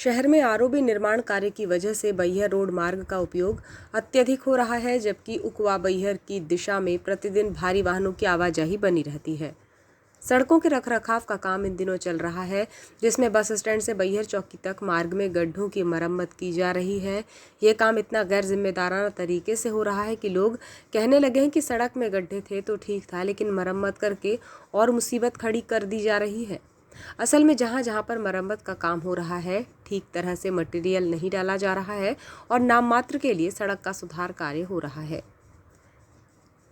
शहर में आरओबी निर्माण कार्य की वजह से बैहर रोड मार्ग का उपयोग अत्यधिक हो रहा है, जबकि उकवा बैहर की दिशा में प्रतिदिन भारी वाहनों की आवाजाही बनी रहती है। सड़कों के रखरखाव का काम इन दिनों चल रहा है, जिसमें बस स्टैंड से बैहर चौकी तक मार्ग में गड्ढों की मरम्मत की जा रही है। ये काम इतना गैर जिम्मेदाराना तरीके से हो रहा है कि लोग कहने लगे हैं कि सड़क में गड्ढे थे तो ठीक था, लेकिन मरम्मत करके और मुसीबत खड़ी कर दी जा रही है। असल में जहां जहां पर मरम्मत का काम हो रहा है, ठीक तरह से मटेरियल नहीं डाला जा रहा है और नाम मात्र के लिए सड़क का सुधार कार्य हो रहा है।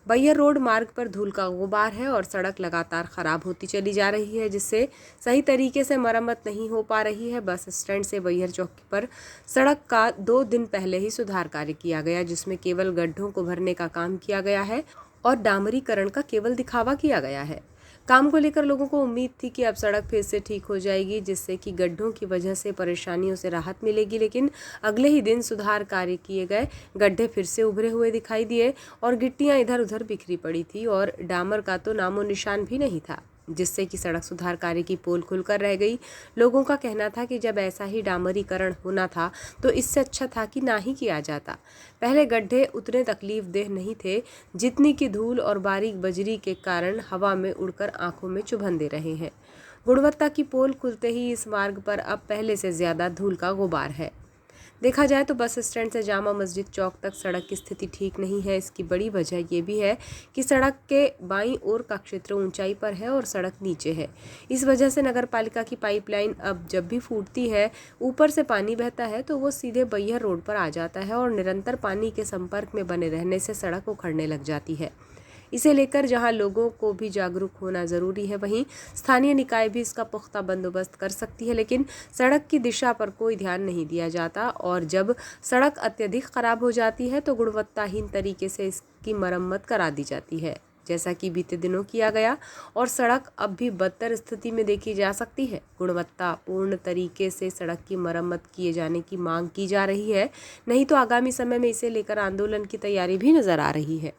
बैहर रोड मार्ग पर धूल का गुबार है और सड़क लगातार खराब होती चली जा रही है, जिससे सही तरीके से मरम्मत नहीं हो पा रही है। बस स्टैंड से बैहर चौकी पर सड़क का 2 दिन पहले ही सुधार कार्य किया गया, जिसमें केवल गड्ढों को भरने का काम किया गया है और डामरीकरण का केवल दिखावा किया गया है। काम को लेकर लोगों को उम्मीद थी कि अब सड़क फिर से ठीक हो जाएगी, जिससे कि गड्ढों की वजह से परेशानियों से राहत मिलेगी, लेकिन अगले ही दिन सुधार कार्य किए गए, गड्ढे फिर से उभरे हुए दिखाई दिए और गिट्टियां इधर उधर बिखरी पड़ी थी और डामर का तो नामो निशान भी नहीं था, जिससे कि सड़क सुधार कार्य की पोल खुलकर रह गई। लोगों का कहना था कि जब ऐसा ही डामरीकरण होना था तो इससे अच्छा था कि ना ही किया जाता। पहले गड्ढे उतने तकलीफदेह नहीं थे जितनी कि धूल और बारीक बजरी के कारण हवा में उड़कर आंखों में चुभन दे रहे हैं। गुणवत्ता की पोल खुलते ही इस मार्ग पर अब पहले से ज्यादा धूल का गुबार है। देखा जाए तो बस स्टैंड से जामा मस्जिद चौक तक सड़क की स्थिति ठीक नहीं है। इसकी बड़ी वजह ये भी है कि सड़क के बाईं ओर का क्षेत्र ऊंचाई पर है और सड़क नीचे है। इस वजह से नगर पालिका की पाइपलाइन अब जब भी फूटती है, ऊपर से पानी बहता है तो वो सीधे बैहर रोड पर आ जाता है और निरंतर पानी के संपर्क में बने रहने से सड़क उखड़ने लग जाती है। इसे लेकर जहां लोगों को भी जागरूक होना जरूरी है, वहीं स्थानीय निकाय भी इसका पुख्ता बंदोबस्त कर सकती है, लेकिन सड़क की दिशा पर कोई ध्यान नहीं दिया जाता और जब सड़क अत्यधिक खराब हो जाती है तो गुणवत्ताहीन तरीके से इसकी मरम्मत करा दी जाती है, जैसा कि बीते दिनों किया गया और सड़क अब भी बदतर स्थिति में देखी जा सकती है। गुणवत्तापूर्ण तरीके से सड़क की मरम्मत किए जाने की मांग की जा रही है, नहीं तो आगामी समय में इसे लेकर आंदोलन की तैयारी भी नजर आ रही है।